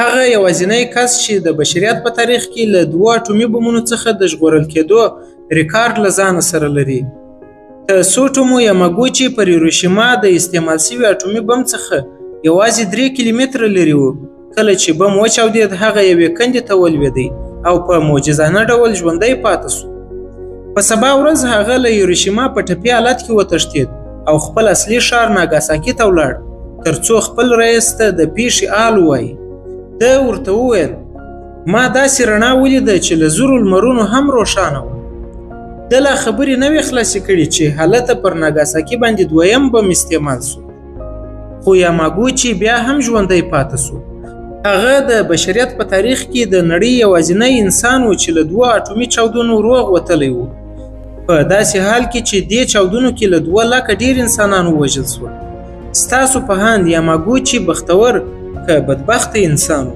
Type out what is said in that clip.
هغه یوازینی کس چې د بشریت په تاریخ کې له 2 اټومي بمونو څخه د ژغورل کېدو ریکارډ له ځانه سره لري. تسوټومو یاماګوچي پر هیروشیما د استعمال شوي اټومي بم څخه یوازې 3 کیلومتره لرې و. کله چې بم وچاودېد هغه یوې کندې ته ولوېدی او په معجزانه ډول ژوندی پاتې شو. په سبا ورځ هغه له هیروشیما په ټپي حالت کې وتښتېد او خپل اصلي ښار ناګاساکي ته ولاړ ترڅو خپل رئیس ته د پیښې حال ووایي. ده ورته وویل ما داسې رڼا ولیده چې له زرو لمرونو هم روښانه وه. ده لا خبرې نه وې خلاصې کړي چې هلته پر ناګاساکي باندې دویم بم استعمال شو. خو یاماګوچي بیا هم ژوندی پاتې شو. هغه د بشریت په تاریخ کې د نړۍ یوازینی انسان و چې له 2 اټومي چاودنو روغ وتلی و، په داسې حال کې چې دې چاودنو کې له 2 لکه ډیر انسانان ووژل شول. ستاسو په هاند یاماګوچي بختور که بدبخته انسان و.